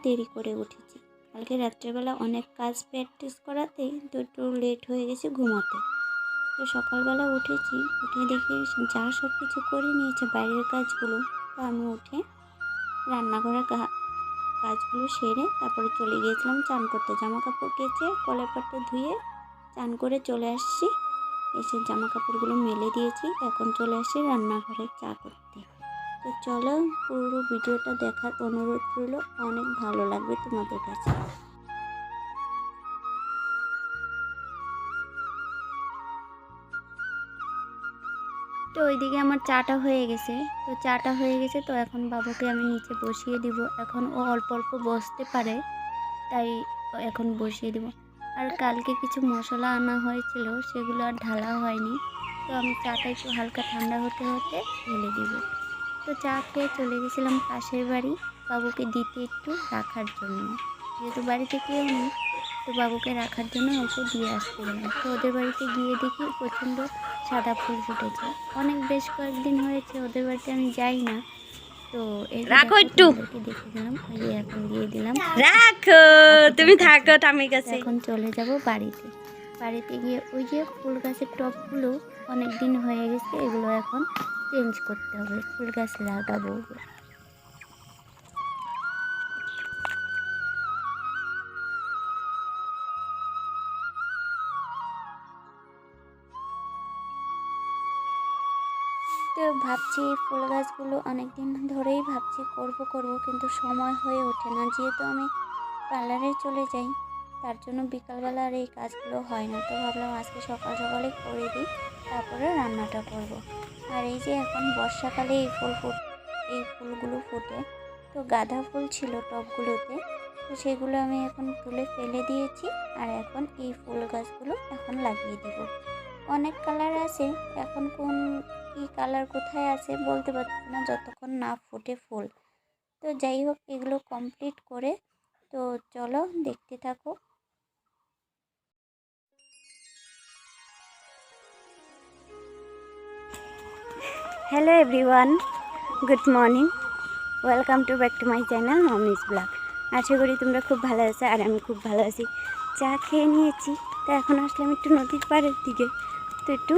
দেরি করে উঠেছি। কালকে রাত্রেবেলা অনেক কাজ প্র্যাকটিস করাতে তো একটু লেট হয়ে গেছে ঘুমাতে। তো সকালবেলা উঠেছি, উঠে দেখি যা সব কিছু করে নিয়েছে বাইরের কাজগুলো। তো আমি উঠে রান্নাঘরের কাজগুলো সেরে তারপরে চলে গিয়েছিলাম চান করতে। জামা কাপড় কেচে কলের পাটটা ধুয়ে চান করে চলে আসছি। এসে জামা কাপড়গুলো মেলে দিয়েছি, এখন চলে আসছি রান্নাঘরে চা করতে। তো চলো, পুরো ভিডিওটা দেখার অনুরোধ রইল, অনেক ভালো লাগবে তোমাদের কাছে। তো ওইদিকে আমার চাটা হয়ে গেছে। তো এখন বাবুকে আমি নিচে বসিয়ে দিব। এখন ও অল্প অল্প বসতে পারে, তাই এখন বসিয়ে দিব। আর কালকে কিছু মশলা আনা হয়েছিল, সেগুলো আর ঢালা হয়নি। তো আমি চাটা একটু হালকা ঠান্ডা হতে হতে ঢেলে দিব। তো চা খেয়ে চলে গেছিলাম পাশের বাড়ি বাবুকে দিতে, একটু রাখার জন্য। যেহেতু বাড়িতে কেউ নেই, তো বাবুকে রাখার জন্য অল্প দিয়ে আসতে গেলাম। তো ওদের বাড়িতে গিয়ে দেখি প্রচণ্ড সাদা ফুল ফুটেছে। বেশ কয়েকদিন হয়েছে ওদের বাড়িতে আমি যাই না। তো রাখো একটু, দেখে দিলাম, ওই যে এখন দিয়ে দিলাম। রাখো, তুমি থাকো টামির কাছে। এখন চলে যাব বাড়িতে গিয়ে ওই যে ফুল গাছের টবগুলো অনেক দিন হয়ে গেছে, এগুলো এখন চেঞ্জ করতে হবে, ফুল গাছ লাগাবো। তো ভাবছি ফুল গাছগুলো অনেক দিন ধরেই ভাবছি করব কিন্তু সময় হয়ে ওঠে না। যেহেতু আমি পার্লারে চলে যাই, তার জন্য বিকালবেলা আর এই কাজগুলো হয় না। তো ভাবলাম আজকে সকাল সকালে করে দিই, তারপরে রান্নাটা করব। আর এই যে এখন বর্ষাকালে এই ফুলগুলো ফোটে। তো গাঁদা ফুল ছিল টবগুলোতে, তো সেগুলো আমি এখন তুলে ফেলে দিয়েছি। আর এখন এই ফুল গাছগুলো এখন লাগিয়ে দিব। অনেক কালার আছে, এখন কি কালার কোথায় আছে বলতে পারছি না যতক্ষণ না ফোটে ফুল। তো যাই হোক, এগুলো কমপ্লিট করে, তো চলো দেখতে থাকো। Hello everyone, good morning, welcome to back to my channel mommy's blog. আশা করি তোমরা খুব ভালো আছো, আর আমি খুব ভালো আছি। চা খেয়ে নিয়েছি, তো এখন আসলাম একটু নদীর পাড়ের দিকে। তো একটু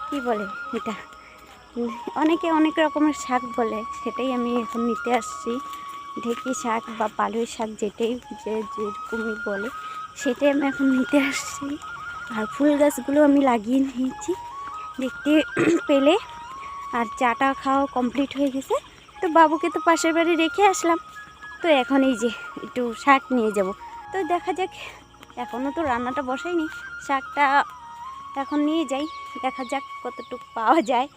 কী বলে এটা, অনেকে অনেক রকমের শাক বলে, সেটাই আমি এখন নিতে আসছি। ঢেঁকি শাক বা পালুই শাক, যেরকমই বলে, সেটাই আমি এখন নিতে আসছি। আর ফুল গাছগুলো আমি লাগিয়ে নিয়েছি দেখতে পেলে। আর চাটা খাওয়া কমপ্লিট হয়ে গেছে। তো বাবুকে তো পাশের বাড়ি রেখে আসলাম। তো এখন এই যে একটু শাক নিয়ে যাব। তো দেখা যাক, এখনও তো রান্নাটা বসাইনি, শাকটা এখন নিয়ে যাই, দেখা যাক কতটুকু পাওয়া যায়।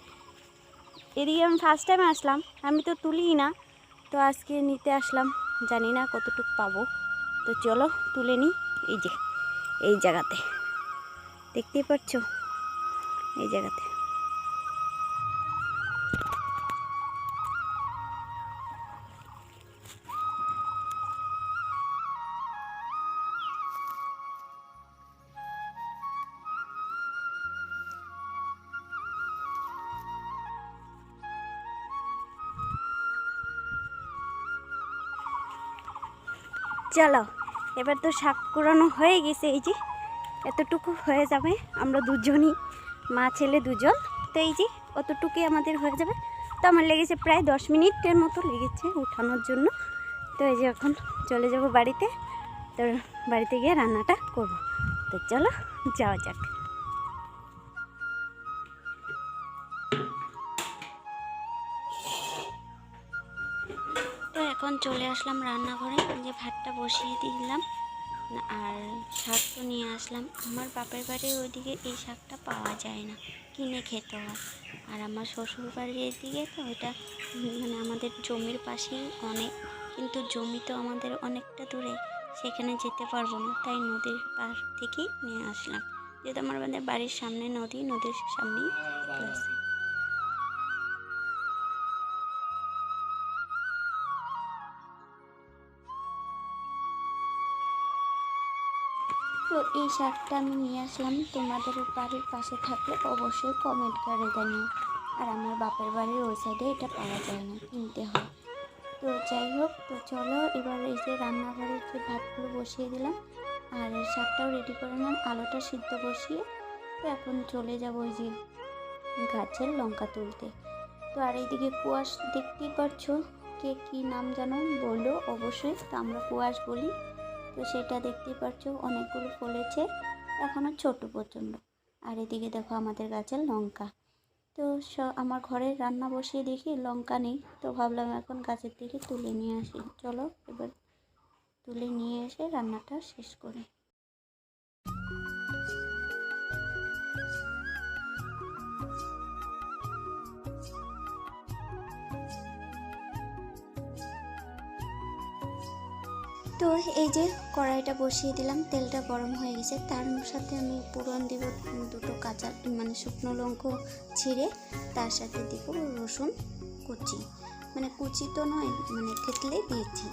এদিকে আমি ফার্স্ট টাইম আসলাম, আমি তো তুলিই না, তো আজকে নিতে আসলাম, জানি না কতটুকু পাবো। তো চলো তুলে নিই। এই যে এই জায়গাতে দেখতেই পাচ্ছ, এই জায়গাতে। চলো, এবার তো শাক কুড়ানো হয়ে গেছে, এই যে এতটুকু হয়ে যাবে, আমরা দুজনই, মা ছেলে দুজন। তো এই যে অতটুকুই আমাদের হয়ে যাবে। তো আমার লেগেছে প্রায় 10 মিনিটের মতো লেগেছে উঠানোর জন্য। তো এই যে এখন চলে যাব বাড়িতে, তো বাড়িতে গিয়ে রান্নাটা করব। তো চলো যাওয়া যাক। তো এখন চলে আসলাম রান্নাঘরে, যে ভাতটা বসিয়ে দিলাম। আর শাক তো নিয়ে আসলাম। আমার বাপের বাড়ির ওইদিকে এই শাকটা পাওয়া যায় না, কিনে খেতে হয়। আর আমার শ্বশুর বাড়ির এদিকে তো ওইটা মানে আমাদের জমির পাশেই অনেক, কিন্তু জমি তো আমাদের অনেকটা দূরে, সেখানে যেতে পারবো না, তাই নদীর পাশ থেকেই নিয়ে আসলাম। যেহেতু আমাদের বাড়ির সামনে নদীর সামনেই আছে। তো এই শাকটা আমি নিয়ে আসলাম, তোমাদের বাড়ির পাশে থাকলে অবশ্যই কমেন্ট করে জানিও। আর আমার বাপের বাড়ির ওই সাইডে এটা পাওয়া যায় না, কিনতে হয়। তো যাই হোক, তো চলো এবার এই যে রান্নাঘরের যে ভাতগুলো বসিয়ে দিলাম আর শাকটাও রেডি করে নিলাম, আলুটা সিদ্ধ বসিয়ে তো এখন চলে যাব ওই যে গাছের লঙ্কা তুলতে। তো আর এইদিকে কুয়াশ দেখতেই পারছো, কে কী নাম জানো বললো অবশ্যই, তো আমরা কুয়াশ বলি। তো সেটা দেখতেই পারছো অনেকগুলো ফলেছে, এখনও ছোট প্রচণ্ড। আর এদিকে দেখো আমাদের গাছের লঙ্কা। তো আমার ঘরে রান্না বসিয়ে দেখি লঙ্কা নেই, তো ভাবলাম এখন গাছের থেকে তুলে নিয়ে আসি। চলো এবার তুলে নিয়ে এসে রান্নাটা শেষ করি। তো এই যে কড়াইটা বসিয়ে দিলাম, তেলটা গরম হয়ে গেছে, তার সাথে আমি ফোড়ন দিব দুটো কাঁচা মানে শুকনো লঙ্কা ছিঁড়ে, তার সাথে দিব রসুন কুচি, মানে কুচি তো নয় মানে থেতলে দিয়েছি,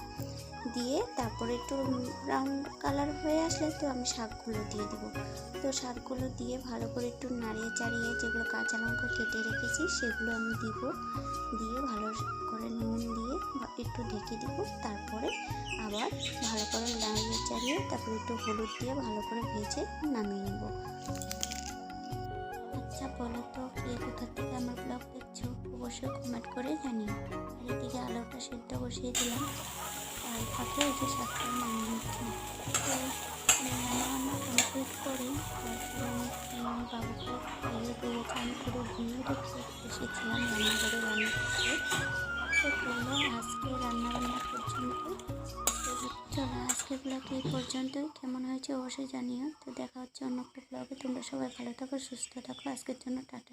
দিয়ে তারপরে একটু ব্রাউন কালার হয়ে আসলে তো আমি শাকগুলো দিয়ে দেবো। তো শাকগুলো দিয়ে ভালো করে একটু নাড়িয়ে চাড়িয়ে যেগুলো কাঁচা লঙ্কা কেটে রেখেছি সেগুলো আমি দিব, দিয়ে ভালো করে নুন দিয়ে একটু ঢেকে দিব, তারপরে আবার ভালো করে নাড়িয়ে চাড়িয়ে তারপরে একটু হলুদ দিয়ে ভালো করে ভেজে নামিয়ে নেব। আচ্ছা বলো তো কে কোথা থেকে আমার ব্লগ দেখছো, অবশ্যই কমেন্ট করে জানিও। আর এদিকে আলুটা সেদ্ধ বসিয়ে দিলাম, আর ফাঁকে এই যে শাকটা নামিয়ে নিচ্ছি। তো রান্নাবান্না কমপ্লিট করে তারপরে আমি বাবুকে খাইয়ে দিয়েছি, আমি পুরো ঘুমিয়ে রেখে এসেছিলাম রান্নাঘরে রান্না করতে। তো চলো আজকে রান্নাবান্না পর্যন্তই, চলো আজকের ব্লগ এই পর্যন্তই, কেমন হয়েছে অবশ্যই জানিও। তো দেখা হচ্ছে অন্য একটা ব্লগে, তোমরা সবাই ভালো থাকো সুস্থ থাকো, আজকের জন্য টাটা।